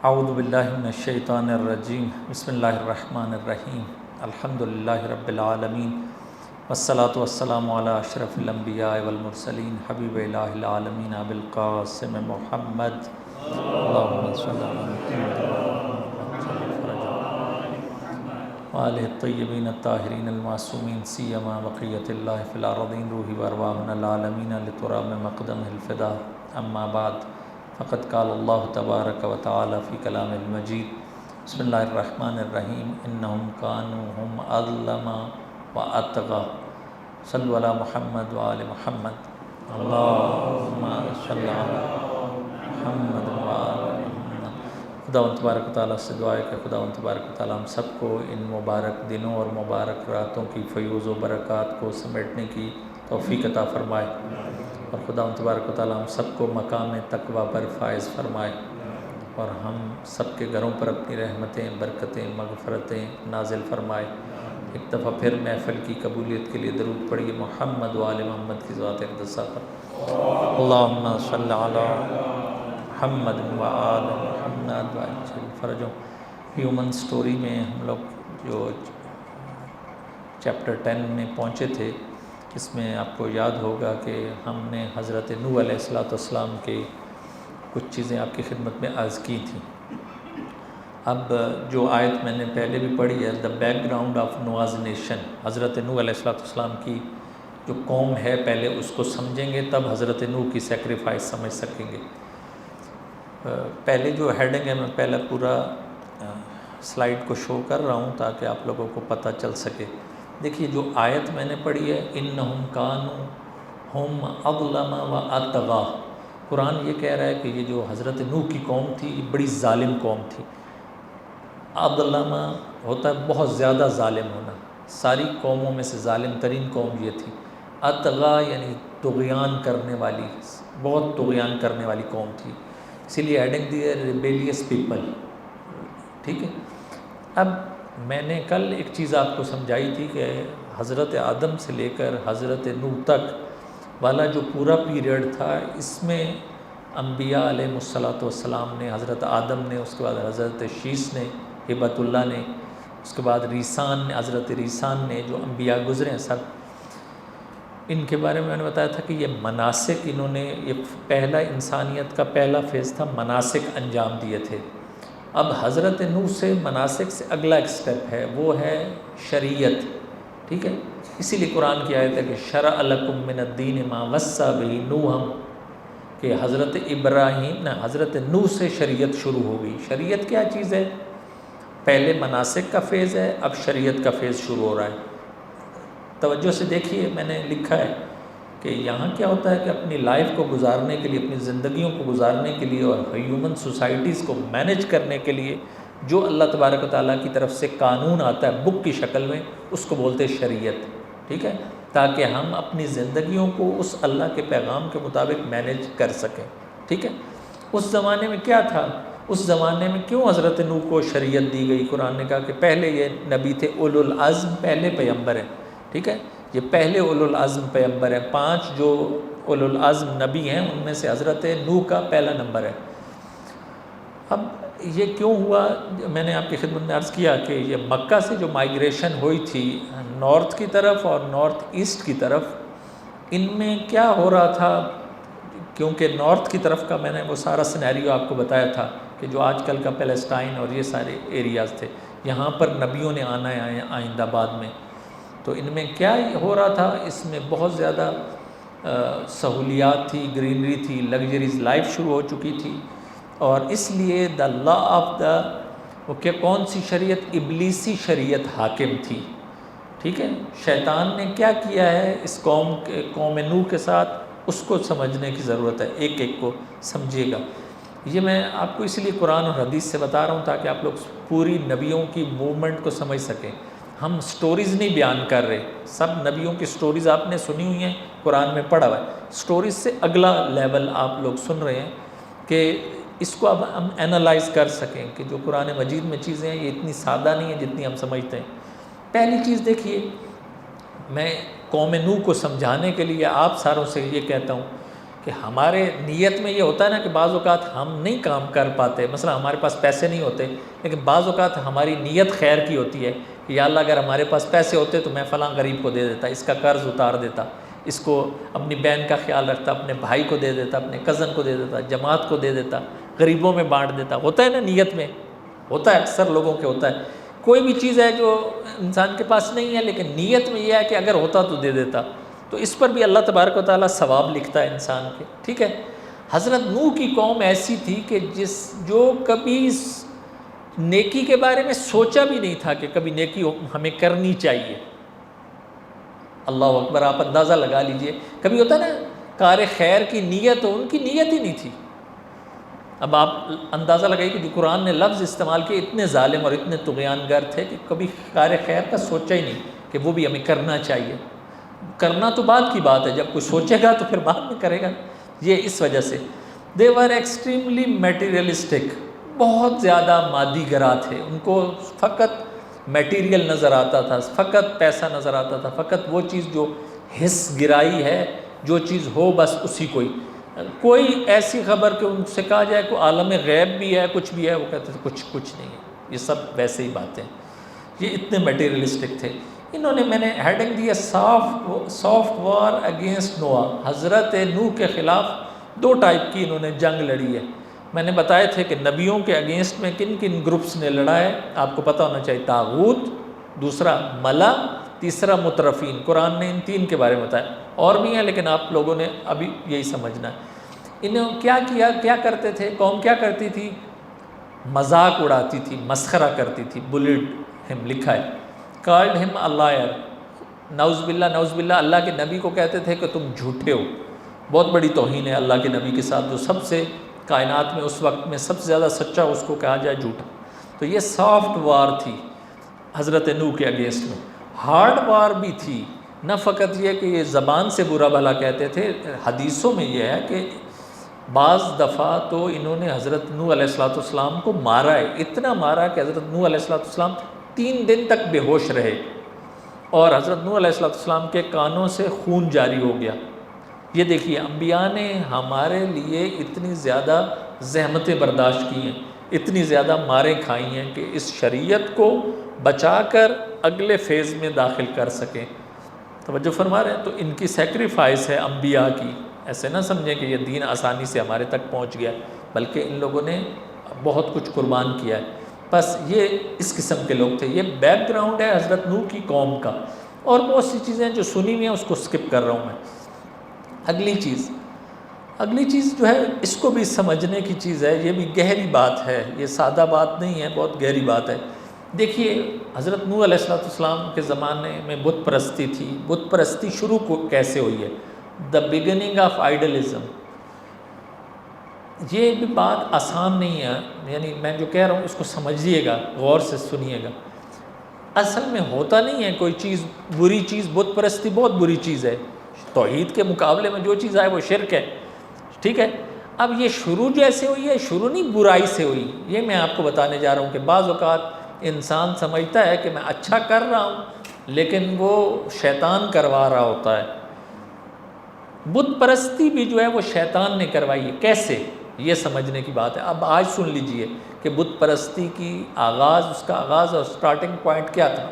اعوذ باللہ من الشیطان الرجیم بسم اللہ الرحمن الرحیم الحمدللہ رب العالمین والصلاة والسلام علی اشرف الانبیاء والمرسلین حبیب الہ العالمین ابی القاسم محمد اللہم صلی علی وآلہ الطیبین الطاہرین المعصومین سیما بقیت اللہ فی الارضین روحی وارواحنا العالمین لترام مقدم الفدا اما بعد فقد قال اللہ تبارک و تعالی فی کلام المجید بسم اللہ الرحمن الرحیم انہم کانوا ہم اظلم و اتغی صلو علی محمد و آل محمد اللہم صلی علی محمد و آل محمد۔ خداوند تبارک و تعالیٰ سے دعا ہے کہ خداوند تبارک و تعالیٰ ہم سب کو ان مبارک دنوں اور مبارک راتوں کی فیوز و برکات کو سمیٹنے کی توفیق عطا فرمائے، اور خداوند تبارک و تعالیٰ ہم سب کو مقام تقویٰ پر فائز فرمائے، اور ہم سب کے گھروں پر اپنی رحمتیں، برکتیں، مغفرتیں نازل فرمائے۔ ایک دفعہ پھر محفل کی قبولیت کے لیے درود پڑھیے محمد و آل محمد کی ذات اقدسہ پر۔ اللہم صلی علی محمد و آل محمد وعجل فرجہم۔ ہیومن سٹوری میں ہم لوگ جو چیپٹر 10 میں پہنچے تھے، اس میں آپ کو یاد ہوگا کہ ہم نے حضرت نوح علیہ السلام کے کچھ چیزیں آپ کی خدمت میں عرض کی تھیں۔ اب جو آیت میں نے پہلے بھی پڑھی ہے، دا بیک گراؤنڈ آف نوح's نیشن، حضرت نوح علیہ السلام کی جو قوم ہے پہلے اس کو سمجھیں گے تب حضرت نوح کی سیکریفائس سمجھ سکیں گے۔ پہلے جو ہیڈنگ ہے میں پہلا پورا سلائیڈ کو شو کر رہا ہوں تاکہ آپ لوگوں کو پتہ چل سکے۔ دیکھیے جو آیت میں نے پڑھی ہے انہم کانوا ہم اظلم و اتغی، قرآن یہ کہہ رہا ہے کہ یہ جو حضرت نوح کی قوم تھی یہ بڑی ظالم قوم تھی۔ اظلم ہوتا ہے بہت زیادہ ظالم ہونا، ساری قوموں میں سے ظالم ترین قوم یہ تھی۔ اتغی یعنی طغیان کرنے والی، بہت طغیان کرنے والی قوم تھی، اسی لیے ایڈنگ دی ہے ریبیلیس پیپل، ٹھیک ہے۔ اب میں نے کل ایک چیز آپ کو سمجھائی تھی کہ حضرت آدم سے لے کر حضرت نوح تک والا جو پورا پیریڈ تھا، اس میں انبیاء علیہ السلام نے، حضرت آدم نے، اس کے بعد حضرت شیس نے، ہبۃ اللہ نے، اس کے بعد ریسان نے، حضرت ریسان نے، جو انبیاء گزرے ہیں سب، ان کے بارے میں نے بتایا تھا کہ یہ مناسک انہوں نے، یہ پہلا انسانیت کا پہلا فیز تھا، مناسک انجام دیے تھے۔ اب حضرت نوح سے مناسک سے اگلا ایک سٹیپ ہے، وہ ہے شریعت، ٹھیک ہے۔ اسی لیے قرآن کی آیت ہے کہ شرع لکم من الدین ما وصی بہ نوحا، کہ حضرت ابراہیم حضرت نوح سے شریعت شروع ہو گئی۔ شریعت کیا چیز ہے؟ پہلے مناسک کا فیز ہے، اب شریعت کا فیز شروع ہو رہا ہے۔ توجہ سے دیکھیے، میں نے لکھا ہے کہ یہاں کیا ہوتا ہے کہ اپنی لائف کو گزارنے کے لیے، اپنی زندگیوں کو گزارنے کے لیے اور ہیومن سوسائٹیز کو مینیج کرنے کے لیے جو اللہ تبارک و تعالیٰ کی طرف سے قانون آتا ہے بک کی شکل میں، اس کو بولتے ہیں شریعت، ٹھیک ہے، تاکہ ہم اپنی زندگیوں کو اس اللہ کے پیغام کے مطابق مینیج کر سکیں، ٹھیک ہے۔ اس زمانے میں کیا تھا؟ اس زمانے میں کیوں حضرت نوح کو شریعت دی گئی؟ قرآن نے کہا کہ پہلے یہ نبی تھے، اولو العزم، پہلے پیغمبر ہیں، ٹھیک ہے، یہ پہلے اولو العزم پیغمبر ہیں۔ 5 جو اولو العزم نبی ہیں ان میں سے حضرت نوح کا پہلا نمبر ہے۔ اب یہ کیوں ہوا؟ میں نے آپ کی خدمت میں عرض کیا کہ یہ مکہ سے جو مائیگریشن ہوئی تھی نارتھ کی طرف اور نارتھ ایسٹ کی طرف، ان میں کیا ہو رہا تھا؟ کیونکہ نارتھ کی طرف کا میں نے وہ سارا سینیریو آپ کو بتایا تھا کہ جو آج کل کا پیلسٹائن اور یہ سارے ایریاز تھے، یہاں پر نبیوں نے آنا ہے آئندہ بعد میں، تو ان میں کیا ہو رہا تھا؟ اس میں بہت زیادہ سہولیات تھی، گرینری تھی، لگژریز لائف شروع ہو چکی تھی، اور اس لیے دا لا آف دا، وہ کہ کون سی شریعت؟ ابلیسی شریعت حاکم تھی، ٹھیک ہے۔ شیطان نے کیا کیا ہے اس قوم نوح کے ساتھ، اس کو سمجھنے کی ضرورت ہے، ایک ایک کو سمجھیے گا۔ یہ میں آپ کو اس لیے قرآن اور حدیث سے بتا رہا ہوں تاکہ آپ لوگ پوری نبیوں کی موومنٹ کو سمجھ سکیں۔ ہم سٹوریز نہیں بیان کر رہے، سب نبیوں کی سٹوریز آپ نے سنی ہوئی ہیں، قرآن میں پڑھا ہوا ہے، سٹوریز سے اگلا لیول آپ لوگ سن رہے ہیں کہ اس کو اب ہم اینالائز کر سکیں کہ جو قرآن مجید میں چیزیں ہیں یہ اتنی سادہ نہیں ہیں جتنی ہم سمجھتے ہیں۔ پہلی چیز دیکھیے، میں قوم نوح کو سمجھانے کے لیے آپ ساروں سے یہ کہتا ہوں کہ ہمارے نیت میں یہ ہوتا ہے نا کہ بعض اوقات ہم نہیں کام کر پاتے، مثلا ہمارے پاس پیسے نہیں ہوتے، لیکن بعض اوقات ہماری نیت خیر کی ہوتی ہے کہ یا اللہ اگر ہمارے پاس پیسے ہوتے تو میں فلاں غریب کو دے دیتا، اس کا قرض اتار دیتا، اس کو اپنی بہن کا خیال رکھتا، اپنے بھائی کو دے دیتا، اپنے کزن کو دے دیتا، جماعت کو دے دیتا، غریبوں میں بانٹ دیتا. ہوتا ہے نا نیت میں، ہوتا ہے اکثر لوگوں کے ہوتا ہے. کوئی بھی چیز ہے جو انسان کے پاس نہیں ہے لیکن نیت میں یہ ہے کہ اگر ہوتا تو دے دیتا، تو اس پر بھی اللہ تبارک و تعالیٰ ثواب لکھتا ہے انسان کے. ٹھیک ہے. حضرت نوح کی قوم ایسی تھی کہ جو کبھی نیکی کے بارے میں سوچا بھی نہیں تھا کہ کبھی نیکی ہمیں کرنی چاہیے. اللہ اکبر، آپ اندازہ لگا لیجئے. کبھی ہوتا ہے نا کار خیر کی نیت ہو، ان کی نیت ہی نہیں تھی. اب آپ اندازہ لگائیے کہ جو قرآن نے لفظ استعمال کیے اتنے ظالم اور اتنے طغیان گر تھے کہ کبھی کار خیر کا سوچا ہی نہیں کہ وہ بھی ہمیں کرنا چاہیے. کرنا تو بعد کی بات ہے، جب کوئی سوچے گا تو پھر بعد میں کرے گا. یہ اس وجہ سے دے ور ایکسٹریملی میٹیریلسٹک، بہت زیادہ مادی گرا تھے. ان کو فقط میٹیریل نظر آتا تھا، فقط پیسہ نظر آتا تھا، فقط وہ چیز جو حس گرائی ہے، جو چیز ہو بس اسی کوئی ایسی خبر کہ ان سے کہا جائے کہ عالم غیب بھی ہے، کچھ بھی ہے، وہ کہتے تھے کچھ نہیں ہے، یہ سب ویسے ہی باتیں. یہ اتنے میٹیریلسٹک تھے. انہوں نے، میں نے ہیڈنگ دی ہے سافٹ وار اگینسٹ نوح. حضرت نوح کے خلاف دو ٹائپ کی انہوں نے جنگ لڑی ہے. میں نے بتایا تھے کہ نبیوں کے اگینسٹ میں کن کن گروپس نے لڑا ہے، آپ کو پتہ ہونا چاہیے. طاغوت، دوسرا ملا، تیسرا مترفین. قرآن نے ان تین کے بارے میں بتایا. اور بھی ہیں لیکن آپ لوگوں نے ابھی یہی سمجھنا ہے. انہوں کیا کیا، کیا کرتے تھے؟ قوم کیا کرتی تھی؟ مذاق اڑاتی تھی، مسخرہ کرتی تھی. بلیڈ ہم لکھا ہے، کالڈ ہم ا لائر. نعوذ باللہ اللہ کے نبی کو کہتے تھے کہ تم جھوٹے ہو. بہت بڑی توہین ہے اللہ کے نبی کے ساتھ. جو سب سے کائنات میں اس وقت میں سب سے زیادہ سچا اس کو کہا جائے جھوٹا. تو یہ سافٹ وار تھی حضرت نوح کے اگینسٹ میں. ہارڈ وار بھی تھی. نہ فقط یہ کہ یہ زبان سے برا بھلا کہتے تھے، حدیثوں میں یہ ہے کہ بعض دفعہ تو انہوں نے حضرت نوح علیہ السلام کو مارا ہے. اتنا مارا کہ حضرت نوح علیہ السلام 3 دن تک بے ہوش رہے اور حضرت نوح علیہ السلام کے کانوں سے خون جاری ہو گیا. یہ دیکھیے، انبیاء نے ہمارے لیے اتنی زیادہ زحمتیں برداشت کی ہیں، اتنی زیادہ ماریں کھائی ہیں کہ اس شریعت کو بچا کر اگلے فیز میں داخل کر سکیں. توجہ فرما رہے ہیں؟ تو ان کی سیکریفائس ہے انبیاء کی. ایسے نہ سمجھیں کہ یہ دین آسانی سے ہمارے تک پہنچ گیا، بلکہ ان لوگوں نے بہت کچھ قربان کیا ہے. بس یہ اس قسم کے لوگ تھے. یہ بیک گراؤنڈ ہے حضرت نوح کی قوم کا. اور بہت سی چیزیں جو سنی ہوئی ہیں اس کو سکپ کر رہا ہوں میں. اگلی چیز جو ہے اس کو بھی سمجھنے کی چیز ہے. یہ بھی گہری بات ہے، یہ سادہ بات نہیں ہے، بہت گہری بات ہے. دیکھیے، حضرت نوح علیہ السلام کے زمانے میں بت پرستی تھی. بت پرستی شروع کیسے ہوئی ہے؟ The beginning of idealism. یہ بھی بات آسان نہیں ہے، یعنی میں جو کہہ رہا ہوں اس کو سمجھیے گا، غور سے سنیے گا. اصل میں ہوتا نہیں ہے کوئی چیز بری چیز. بت پرستی بہت بری چیز ہے. توحید کے مقابلے میں جو چیز آئے وہ شرک ہے. ٹھیک ہے. اب یہ شروع جیسے ہوئی ہے، شروع نہیں برائی سے ہوئی. یہ میں آپ کو بتانے جا رہا ہوں کہ بعض اوقات انسان سمجھتا ہے کہ میں اچھا کر رہا ہوں لیکن وہ شیطان کروا رہا ہوتا ہے. بت پرستی بھی جو ہے وہ شیطان نے کروائی ہے. کیسے؟ یہ سمجھنے کی بات ہے. اب آج سن لیجئے کہ بت پرستی کی اس کا آغاز اور سٹارٹنگ پوائنٹ کیا تھا.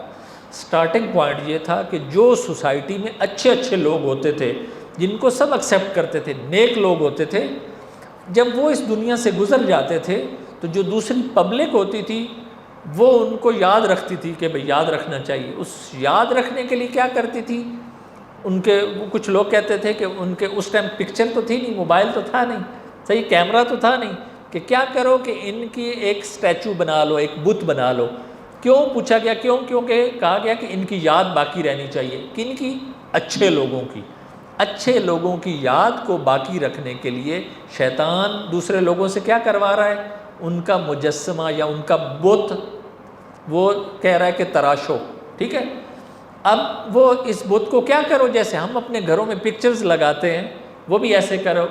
سٹارٹنگ پوائنٹ یہ تھا کہ جو سوسائٹی میں اچھے لوگ ہوتے تھے، جن کو سب ایکسیپٹ کرتے تھے، نیک لوگ ہوتے تھے، جب وہ اس دنیا سے گزر جاتے تھے تو جو دوسری پبلک ہوتی تھی وہ ان کو یاد رکھتی تھی کہ بھئی یاد رکھنا چاہیے. اس یاد رکھنے کے لیے کیا کرتی تھی؟ کچھ لوگ کہتے تھے کہ ان کے اس ٹائم پکچر تو تھی نہیں، موبائل تو تھا نہیں، صحیح کیمرہ تو تھا نہیں، کہ کیا کرو کہ ان کی ایک سٹیچو بنا لو، ایک بت بنا لو. کیوں پوچھا گیا؟ کیونکہ کہا گیا کہ ان کی یاد باقی رہنی چاہیے. کن کی؟ اچھے لوگوں کی. اچھے لوگوں کی یاد کو باقی رکھنے کے لیے شیطان دوسرے لوگوں سے کیا کروا رہا ہے؟ ان کا مجسمہ یا ان کا بت وہ کہہ رہا ہے کہ تراشو. ٹھیک ہے. اب وہ اس بت کو کیا کرو، جیسے ہم اپنے گھروں میں پکچرز لگاتے ہیں وہ بھی ایسے کرو.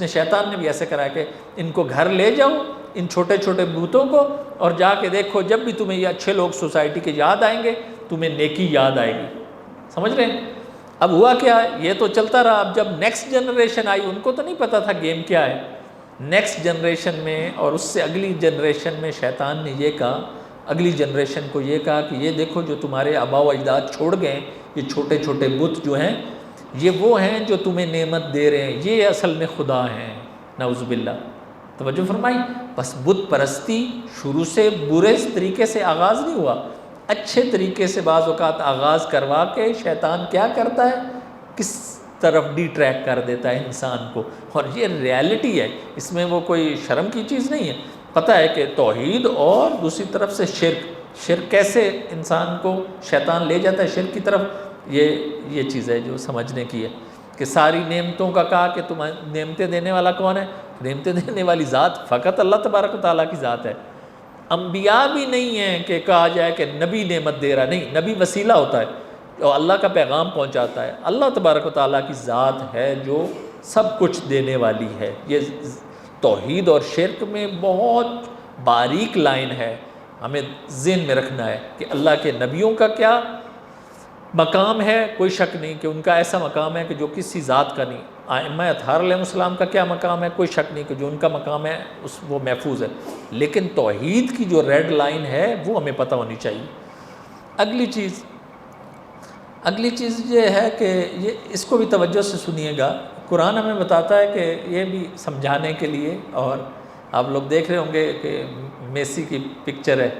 شیطان نے بھی ایسے کرا کہ ان کو گھر لے جاؤ، ان چھوٹے بتوں کو، اور جا کے دیکھو جب بھی تمہیں یہ اچھے لوگ سوسائٹی کے یاد آئیں گے تمہیں نیکی یاد آئے گی. سمجھ رہے ہیں؟ اب ہوا کیا، یہ تو چلتا رہا. اب جب نیکسٹ جنریشن آئی، ان کو تو نہیں پتا تھا گیم کیا ہے. نیکسٹ جنریشن میں اور اس سے اگلی جنریشن میں شیطان نے یہ کہا، اگلی جنریشن کو یہ کہا کہ یہ دیکھو جو تمہارے آباء و اجداد چھوڑ گئے، یہ چھوٹے چھوٹے بت جو ہیں، یہ وہ ہیں جو تمہیں نعمت دے رہے ہیں، یہ اصل میں خدا ہیں. نعوذ باللہ. توجہ فرمائی. بس بت پرستی شروع سے برے طریقے سے آغاز نہیں ہوا، اچھے طریقے سے بعض اوقات آغاز کروا کے شیطان کیا کرتا ہے، کس طرف ڈی ٹریک کر دیتا ہے انسان کو. اور یہ ریالٹی ہے، اس میں وہ کوئی شرم کی چیز نہیں ہے. پتہ ہے کہ توحید اور دوسری طرف سے شرک کیسے انسان کو شیطان لے جاتا ہے شرک کی طرف. یہ چیز ہے جو سمجھنے کی ہے کہ ساری نعمتوں کا کہا کہ تم نعمتیں دینے والا کون ہے؟ نعمتیں دینے والی ذات فقط اللہ تبارک و تعالیٰ کی ذات ہے. انبیاء بھی نہیں ہیں کہ کہا جائے کہ نبی نعمت دے رہا، نہیں، نبی وسیلہ ہوتا ہے جو اللہ کا پیغام پہنچاتا ہے. اللہ تبارک و تعالیٰ کی ذات ہے جو سب کچھ دینے والی ہے. یہ توحید اور شرک میں بہت باریک لائن ہے، ہمیں ذہن میں رکھنا ہے کہ اللہ کے نبیوں کا کیا مقام ہے. کوئی شک نہیں کہ ان کا ایسا مقام ہے کہ جو کسی ذات کا نہیں. ائمہ اطہار علیہ السلام کا کیا مقام ہے، کوئی شک نہیں کہ جو ان کا مقام ہے وہ محفوظ ہے. لیکن توحید کی جو ریڈ لائن ہے وہ ہمیں پتہ ہونی چاہیے. اگلی چیز یہ ہے کہ اس کو بھی توجہ سے سنیے گا. قرآن ہمیں بتاتا ہے کہ یہ بھی سمجھانے کے لیے، اور آپ لوگ دیکھ رہے ہوں گے کہ میسی کی پکچر ہے،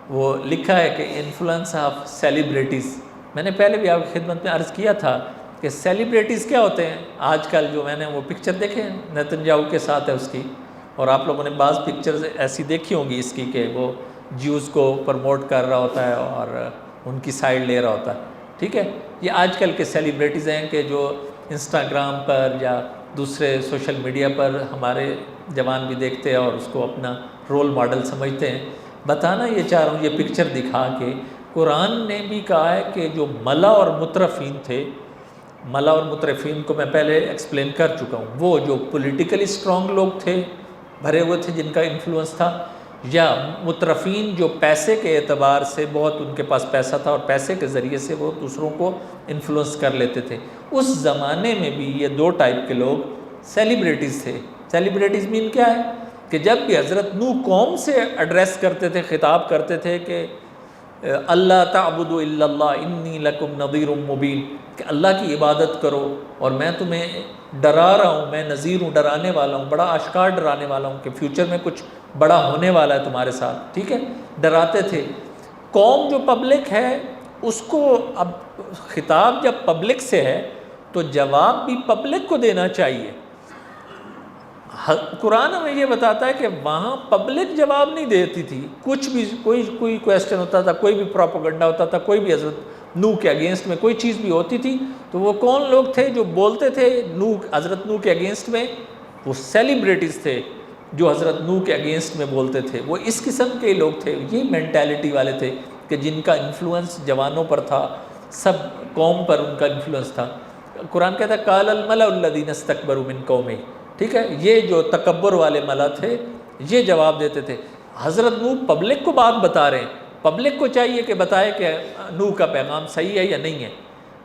وہ لکھا ہے کہ انفلوئنس آف سیلیبریٹیز. میں نے پہلے بھی آپ کی خدمت میں عرض کیا تھا کہ سیلیبریٹیز کیا ہوتے ہیں. آج کل جو میں نے وہ پکچر دیکھے نیتنیاہو کے ساتھ ہے اس کی، اور آپ لوگوں نے بعض پکچرز ایسی دیکھی ہوں گی اس کی کہ وہ جیوز کو پروموٹ کر رہا ہوتا ہے اور ان کی سائیڈ لے رہا ہوتا ہے. ٹھیک ہے، یہ آج کل کے سیلیبریٹیز ہیں کہ جو انسٹاگرام پر یا دوسرے سوشل میڈیا پر ہمارے جوان بھی دیکھتے ہیں اور اس کو اپنا رول ماڈل سمجھتے ہیں. بتانا یہ چاہ رہا ہوں یہ پکچر دکھا کے، قرآن نے بھی کہا ہے کہ جو ملا اور مترفین تھے، ملا اور مترفین کو میں پہلے ایکسپلین کر چکا ہوں، وہ جو پولیٹیکلی اسٹرانگ لوگ تھے، بھرے ہوئے تھے، جن کا انفلوئنس تھا، یا مترفین جو پیسے کے اعتبار سے بہت ان کے پاس پیسہ تھا اور پیسے کے ذریعے سے وہ دوسروں کو انفلوئنس کر لیتے تھے. اس زمانے میں بھی یہ دو ٹائپ کے لوگ سیلیبریٹیز تھے. سیلیبریٹیز مین کیا ہے کہ جب بھی حضرت نوح قوم سے ایڈریس کرتے تھے، خطاب کرتے تھے کہ اللہ تعبدوا الا اللہ انی لکم نذیر مبین، کہ اللہ کی عبادت کرو اور میں تمہیں ڈرا رہا ہوں، میں نذیر ہوں، ڈرانے والا ہوں، بڑا آشکار ڈرانے والا ہوں کہ فیوچر میں کچھ بڑا ہونے والا ہے تمہارے ساتھ. ٹھیک ہے، ڈراتے تھے. قوم جو پبلک ہے اس کو اب خطاب جب پبلک سے ہے تو جواب بھی پبلک کو دینا چاہیے. قرآن ہمیں یہ بتاتا ہے کہ وہاں پبلک جواب نہیں دیتی تھی. کچھ بھی کوئی کویسچن ہوتا تھا، کوئی بھی پروپیگنڈا ہوتا تھا، کوئی بھی حضرت نوح کے اگینسٹ میں کوئی چیز بھی ہوتی تھی تو وہ کون لوگ تھے جو بولتے تھے حضرت نوح کے اگینسٹ میں؟ وہ سیلیبریٹیز تھے جو حضرت نوح کے اگینسٹ میں بولتے تھے. وہ اس قسم کے لوگ تھے، یہ مینٹیلٹی والے تھے کہ جن کا انفلوئنس جوانوں پر تھا، سب قوم پر ان کا انفلوئنس تھا. قرآن کہتا ہے قال الملأ الذین استکبروا من قومہ. ٹھیک ہے، یہ جو تکبر والے ملا تھے یہ جواب دیتے تھے. حضرت نوح پبلک کو بات بتا رہے ہیں، پبلک کو چاہیے کہ بتائے کہ نوح کا پیغام صحیح ہے یا نہیں ہے.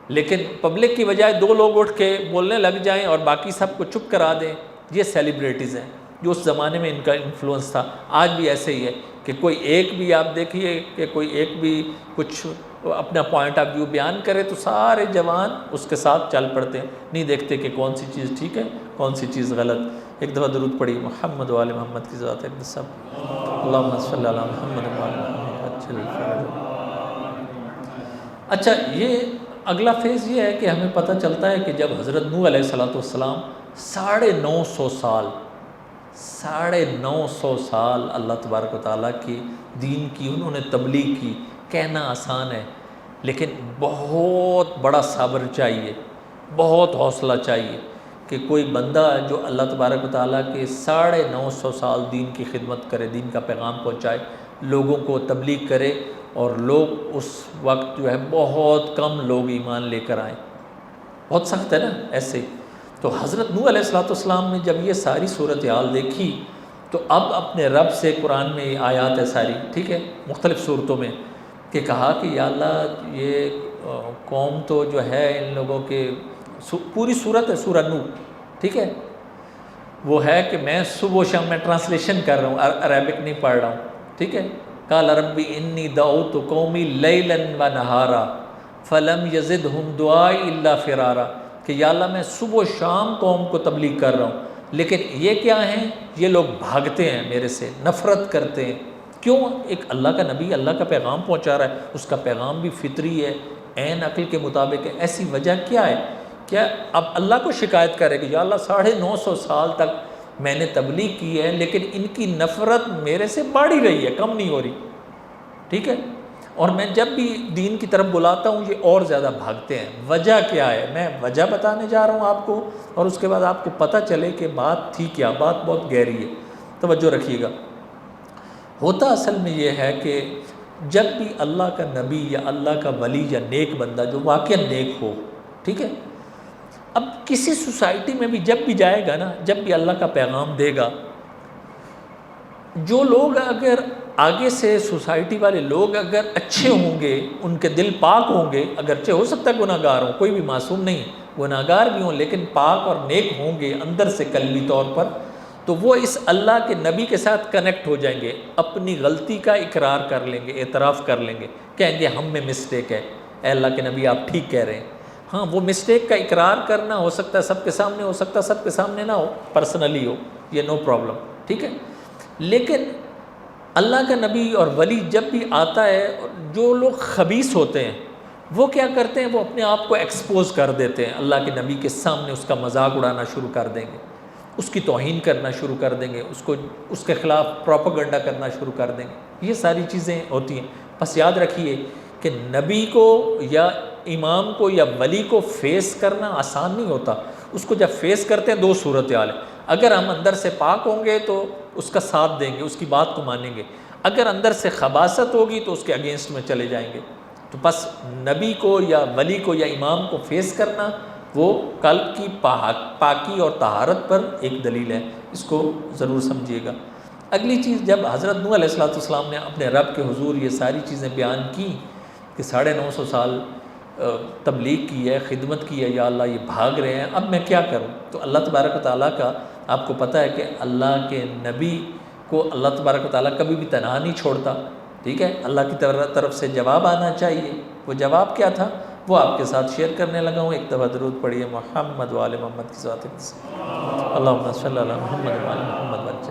لیکن پبلک کی بجائے دو لوگ اٹھ کے بولنے لگ جائیں اور باقی سب کو چپ کرا دیں. یہ سیلیبریٹیز ہیں جو اس زمانے میں ان کا انفلوئنس تھا. آج بھی ایسے ہی ہے کہ کوئی ایک بھی آپ دیکھیے کہ کوئی ایک بھی کچھ اپنا پوائنٹ آف ویو بیان کرے تو سارے جوان اس کے ساتھ چل پڑتے ہیں، نہیں دیکھتے کہ کون سی چیز ٹھیک ہے کون سی چیز غلط. ایک دفعہ درود پڑھی محمد و آل محمد کی ذات ایک سب اللہم صلی علی محمد و آل محمد. اچھا، یہ اگلا فیز یہ ہے کہ ہمیں پتہ چلتا ہے کہ جب حضرت نوح علیہ السلام 950 سال اللہ تبارک و تعالیٰ کی دین کی انہوں نے تبلیغ کی. کہنا آسان ہے لیکن بہت بڑا صبر چاہیے، بہت حوصلہ چاہیے کہ کوئی بندہ جو اللہ تبارک و تعالیٰ کے 950 سال دین کی خدمت کرے، دین کا پیغام پہنچائے، لوگوں کو تبلیغ کرے، اور لوگ اس وقت جو ہے بہت کم لوگ ایمان لے کر آئیں. بہت سخت ہے نا ایسے. تو حضرت نوح علیہ السلام نے جب یہ ساری صورتحال دیکھی تو اب اپنے رب سے، قرآن میں آیات ہے ساری، ٹھیک ہے، مختلف صورتوں میں، کہ کہا کہ یا اللہ یہ قوم تو جو ہے ان لوگوں کے پوری صورت ہے سورہ نوح، ٹھیک ہے، وہ ہے کہ میں صبح و شام میں ٹرانسلیشن کر رہا ہوں، عربک نہیں پڑھ رہا ہوں، ٹھیک ہے. قال ربی انی دعوت قومی لیلا و نہارا فلم یزدہم دعائی الا فرارا، کہ یا اللہ میں صبح و شام قوم کو تبلیغ کر رہا ہوں، لیکن یہ کیا ہیں، یہ لوگ بھاگتے ہیں میرے سے، نفرت کرتے ہیں. کیوں؟ ایک اللہ کا نبی اللہ کا پیغام پہنچا رہا ہے، اس کا پیغام بھی فطری ہے، عین عقل کے مطابق ہے. ایسی وجہ کیا ہے؟ کیا اب اللہ کو شکایت کرے کہ یا اللہ 950 سال تک میں نے تبلیغ کی ہے لیکن ان کی نفرت میرے سے بڑھ ہی رہی ہے، کم نہیں ہو رہی، ٹھیک ہے، اور میں جب بھی دین کی طرف بلاتا ہوں یہ اور زیادہ بھاگتے ہیں. وجہ کیا ہے؟ میں وجہ بتانے جا رہا ہوں آپ کو، اور اس کے بعد آپ کو پتہ چلے کہ بات تھی کیا. بات بہت گہری ہے، توجہ رکھیے گا. ہوتا اصل میں یہ ہے کہ جب بھی اللہ کا نبی یا اللہ کا ولی یا نیک بندہ جو واقعا نیک ہو، ٹھیک ہے، اب کسی سوسائٹی میں بھی جب بھی جائے گا نا، جب بھی اللہ کا پیغام دے گا، جو لوگ اگر آگے سے سوسائٹی والے لوگ اگر اچھے ہوں گے، ان کے دل پاک ہوں گے، اگرچہ ہو سکتا ہے گناہ گار ہوں، کوئی بھی معصوم نہیں، گناہ گار بھی ہوں لیکن پاک اور نیک ہوں گے اندر سے قلبی طور پر، تو وہ اس اللہ کے نبی کے ساتھ کنیکٹ ہو جائیں گے، اپنی غلطی کا اقرار کر لیں گے، اعتراف کر لیں گے، کہیں گے ہم میں مسٹیک ہے، اے اللہ کے نبی آپ ٹھیک کہہ رہے ہیں. ہاں وہ مسٹیک کا اقرار کرنا ہو سکتا ہے سب کے سامنے، ہو سکتا ہے سب کے سامنے نہ ہو، پرسنلی ہو، یہ نو پرابلم، ٹھیک ہے. لیکن اللہ کا نبی اور ولی جب بھی آتا ہے، جو لوگ خبیث ہوتے ہیں وہ کیا کرتے ہیں، وہ اپنے آپ کو ایکسپوز کر دیتے ہیں، اللہ کے نبی کے سامنے اس کا مذاق اڑانا شروع کر دیں گے، اس کی توہین کرنا شروع کر دیں گے، اس کے خلاف پروپیگنڈا کرنا شروع کر دیں گے. یہ ساری چیزیں ہوتی ہیں. بس یاد رکھیے کہ نبی کو یا امام کو یا ولی کو فیس کرنا آسان نہیں ہوتا. اس کو جب فیس کرتے ہیں دو صورتحال ہے، اگر ہم اندر سے پاک ہوں گے تو اس کا ساتھ دیں گے، اس کی بات کو مانیں گے، اگر اندر سے خباثت ہوگی تو اس کے اگینسٹ میں چلے جائیں گے. تو بس نبی کو یا ولی کو یا امام کو فیس کرنا وہ قلب کی پاکی اور طہارت پر ایک دلیل ہے. اس کو ضرور سمجھیے گا. اگلی چیز، جب حضرت نوح علیہ السلام نے اپنے رب کے حضور یہ ساری چیزیں بیان کی کہ 950 سال تبلیغ کی ہے، خدمت کی ہے، یا اللہ یہ بھاگ رہے ہیں، اب میں کیا کروں؟ تو اللہ تبارک و تعالیٰ کا آپ کو پتہ ہے کہ اللہ کے نبی کو اللہ تبارک و تعالیٰ کبھی بھی تنہا نہیں چھوڑتا، ٹھیک ہے. اللہ کی طرف سے جواب آنا چاہیے. وہ جواب کیا تھا وہ آپ کے ساتھ شیئر کرنے لگا ہوں. ایک دفعہ درود پڑھیے محمد و آل محمد کی ذات سے. اللہم صلی علی محمد و آل محمد.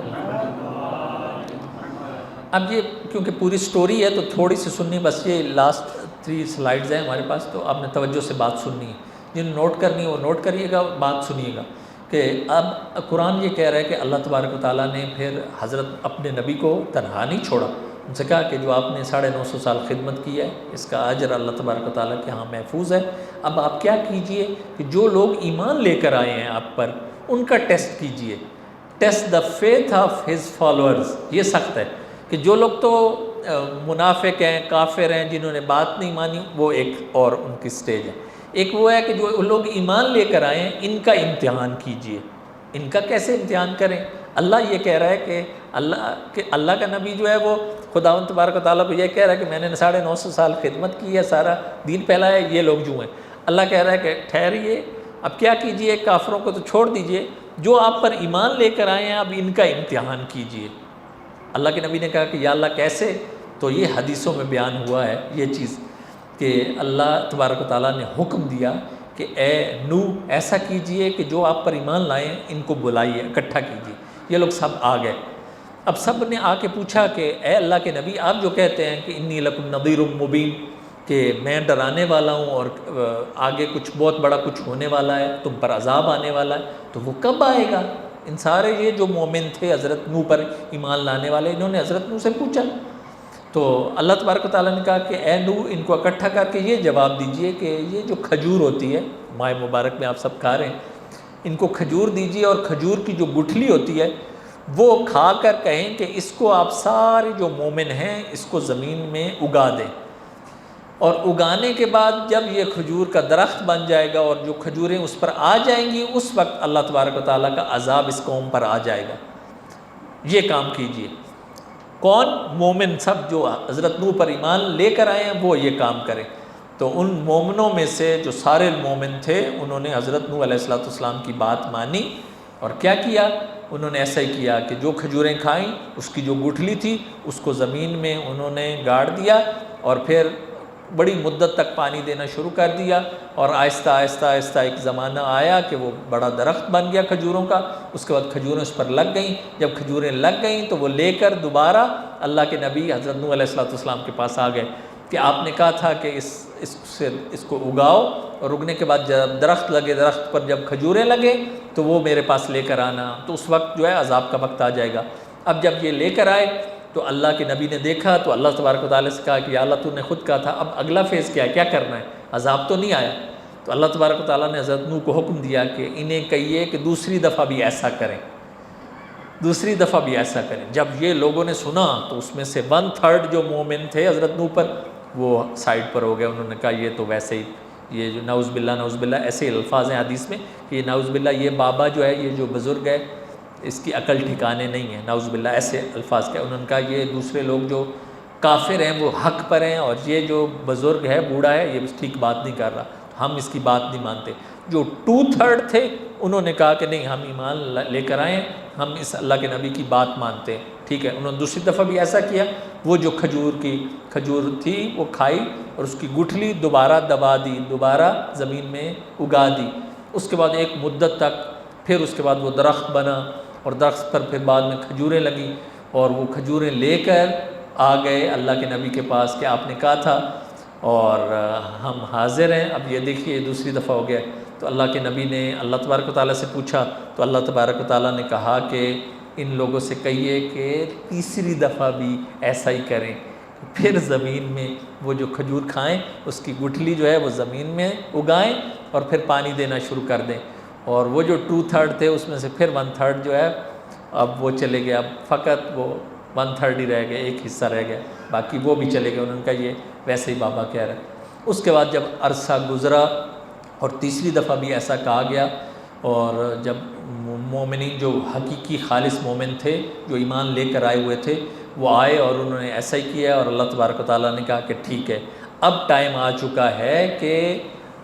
اب یہ کیونکہ پوری سٹوری ہے تو تھوڑی سی سننی، بس یہ لاسٹ 3 سلائیڈز ہیں ہمارے پاس، تو آپ نے توجہ سے بات سننی ہے. جن نوٹ کرنی ہے وہ نوٹ کریے گا، بات سنیے گا کہ اب قرآن یہ کہہ رہا ہے کہ اللہ تبارک و تعالیٰ نے پھر حضرت اپنے نبی کو تنہا نہیں چھوڑا. ان سے کہا کہ جو آپ نے 950 سال خدمت کی ہے اس کا اجر اللہ تبارک و تعالیٰ کے ہاں محفوظ ہے. اب آپ کیا کیجئے کہ جو لوگ ایمان لے کر آئے ہیں آپ پر ان کا ٹیسٹ کیجئے. Test the faith of his followers. یہ سخت ہے کہ جو لوگ تو منافق ہیں، کافر ہیں، جنہوں نے بات نہیں مانی، وہ ایک اور ان کی سٹیج ہے. ایک وہ ہے کہ جو لوگ ایمان لے کر آئے ہیں ان کا امتحان کیجئے. ان کا کیسے امتحان کریں؟ اللہ یہ کہہ رہا ہے کہ اللہ کا نبی جو ہے وہ خداوند تبارک و تعالیٰ کو یہ کہہ رہا ہے کہ میں نے 950 سال خدمت کی ہے، سارا دین پھیلایا ہے، یہ لوگ جو ہیں. اللہ کہہ رہا ہے کہ ٹھہریے، اب کیا کیجئے، کافروں کو تو چھوڑ دیجئے، جو آپ پر ایمان لے کر آئے ہیں اب ان کا امتحان کیجئے. اللہ کے نبی نے کہا کہ یا اللہ کیسے؟ تو یہ حدیثوں میں بیان ہوا ہے یہ چیز کہ اللہ تبارک و تعالیٰ نے حکم دیا کہ اے نوح ایسا کیجئے کہ جو آپ پر ایمان لائیں ان کو بلائیے، اکٹھا کیجئے. یہ لوگ سب آ گئے. اب سب نے آ کے پوچھا کہ اے اللہ کے نبی آپ جو کہتے ہیں کہ انی لکم نذیر مبین، کہ میں ڈرانے والا ہوں اور آگے کچھ بہت بڑا کچھ ہونے والا ہے، تم پر عذاب آنے والا ہے، تو وہ کب آئے گا؟ ان سارے یہ جو مومن تھے حضرت نوح پر ایمان لانے والے، انہوں نے حضرت نوح سے پوچھا. تو اللہ تبارک و تعالیٰ نے کہا کہ اے نوح ان کو اکٹھا کر کے یہ جواب دیجئے کہ یہ جو کھجور ہوتی ہے ماہ مبارک میں آپ سب کھا رہے ہیں، ان کو کھجور دیجئے اور کھجور کی جو گٹھلی ہوتی ہے وہ کھا کر کہیں کہ اس کو آپ سارے جو مومن ہیں اس کو زمین میں اگا دیں، اور اگانے کے بعد جب یہ کھجور کا درخت بن جائے گا اور جو کھجوریں اس پر آ جائیں گی اس وقت اللہ تبارک و تعالیٰ کا عذاب اس قوم پر آ جائے گا. یہ کام کیجئے. کون؟ مومن سب جو حضرت نوح پر ایمان لے کر آئے ہیں وہ یہ کام کریں. تو ان مومنوں میں سے جو سارے مومن تھے انہوں نے حضرت نوح علیہ السلام کی بات مانی، اور کیا کیا؟ انہوں نے ایسا ہی کیا کہ جو کھجوریں کھائیں اس کی جو گٹھلی تھی اس کو زمین میں انہوں نے گاڑ دیا، اور پھر بڑی مدت تک پانی دینا شروع کر دیا، اور آہستہ آہستہ آہستہ ایک زمانہ آیا کہ وہ بڑا درخت بن گیا کھجوروں کا۔ اس کے بعد کھجوریں اس پر لگ گئیں، جب کھجوریں لگ گئیں تو وہ لے کر دوبارہ اللہ کے نبی حضرت نوح علیہ السلام کے پاس آ گئے کہ آپ نے کہا تھا کہ اس کو اگاؤ، اور اگنے کے بعد جب درخت لگے، درخت پر جب کھجوریں لگے تو وہ میرے پاس لے کر آنا، تو اس وقت جو ہے عذاب کا وقت آ جائے گا۔ اب جب یہ لے کر آئے تو اللہ کے نبی نے دیکھا تو اللہ تبارک و تعالیٰ سے کہا کہ یا اللہ تو نے خود کہا تھا، اب اگلا فیز کیا ہے، کیا کرنا ہے، عذاب تو نہیں آیا۔ تو اللہ تبارک و تعالیٰ نے حضرت نوح کو حکم دیا کہ انہیں کہیے کہ دوسری دفعہ بھی ایسا کریں، دوسری دفعہ بھی ایسا کریں۔ جب یہ لوگوں نے سنا تو اس میں سے 1/3 جو مومن تھے حضرت نوح پر وہ سائڈ پر ہو گئے، انہوں نے کہا یہ تو ویسے ہی، یہ جو نعوذ باللہ ایسے الفاظ ہیں حدیث میں کہ نعوذ باللہ یہ بابا جو ہے، یہ جو بزرگ ہے اس کی عقل ٹھکانے نہیں ہے، نعوذ باللہ ایسے الفاظ کیا۔ انہوں نے کہا یہ دوسرے لوگ جو کافر ہیں وہ حق پر ہیں، اور یہ جو بزرگ ہے، بوڑھا ہے، یہ ٹھیک بات نہیں کر رہا، ہم اس کی بات نہیں مانتے۔ جو 2/3 تھے انہوں نے کہا کہ نہیں، ہم ایمان لے کر آئیں، ہم اس اللہ کے نبی کی بات مانتے ہیں، ٹھیک ہے۔ انہوں نے دوسری دفعہ بھی ایسا کیا، وہ جو کھجور تھی وہ کھائی اور اس کی گٹھلی دوبارہ دبا دی، دوبارہ زمین میں اگا دی۔ اس کے بعد ایک مدت تک پھر اس کے بعد وہ درخت بنا، اور درخت پر پھر بعد میں کھجوریں لگیں، اور وہ کھجوریں لے کر آ گئے اللہ کے نبی کے پاس کہ آپ نے کہا تھا اور ہم حاضر ہیں۔ اب یہ دیکھیے دوسری دفعہ ہو گیا، تو اللہ کے نبی نے اللہ تبارک و تعالیٰ سے پوچھا، تو اللہ تبارک و تعالیٰ نے کہا کہ ان لوگوں سے کہیے کہ تیسری دفعہ بھی ایسا ہی کریں، پھر زمین میں وہ جو کھجور کھائیں اس کی گٹھلی جو ہے وہ زمین میں اگائیں، اور پھر پانی دینا شروع کر دیں۔ اور وہ جو 2/3 تھے اس میں سے پھر 1/3 جو ہے اب وہ چلے گئے، اب فقط وہ 1/3 ہی رہ گئے، ایک حصہ رہ گیا، باقی وہ بھی چلے گئے۔ انہوں نے کہا یہ ویسے ہی بابا کہہ رہے ہیں۔ اس کے بعد جب عرصہ گزرا اور تیسری دفعہ بھی ایسا کہا گیا، اور جب مومنین جو حقیقی خالص مومن تھے جو ایمان لے کر آئے ہوئے تھے وہ آئے اور انہوں نے ایسا ہی کیا، اور اللہ تبارک و تعالیٰ نے کہا کہ ٹھیک ہے، اب ٹائم آ چکا ہے کہ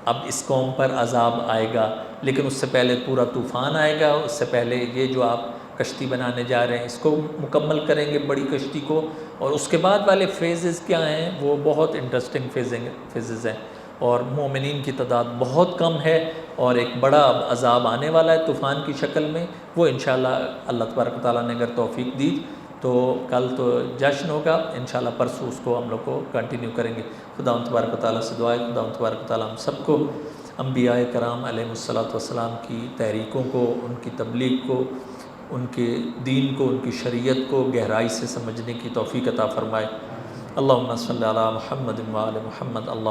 اب اس قوم پر عذاب آئے گا، لیکن اس سے پہلے پورا طوفان آئے گا، اس سے پہلے یہ جو آپ کشتی بنانے جا رہے ہیں اس کو مکمل کریں گے، بڑی کشتی کو، اور اس کے بعد والے فیزز کیا ہیں وہ بہت انٹرسٹنگ فیزز ہیں، اور مومنین کی تعداد بہت کم ہے، اور ایک بڑا عذاب آنے والا ہے طوفان کی شکل میں، وہ انشاءاللہ اللہ تبارک و تعالیٰ نے اگر توفیق دی تو کل تو جشن ہوگا، انشاءاللہ پرسوں اس کو ہم لوگ کو کنٹینیو کریں گے۔ خدا تبارک و تعالیٰ سے دعا ہے خدا تبارک و تعالیٰ ہم سب کو انبیاء کرام علیہ السلام کی تحریکوں کو، ان کی تبلیغ کو، ان کے دین کو، ان کی شریعت کو گہرائی سے سمجھنے کی توفیق عطا فرمائے۔ اللہم صلی علی محمد و آل محمد۔ اللہ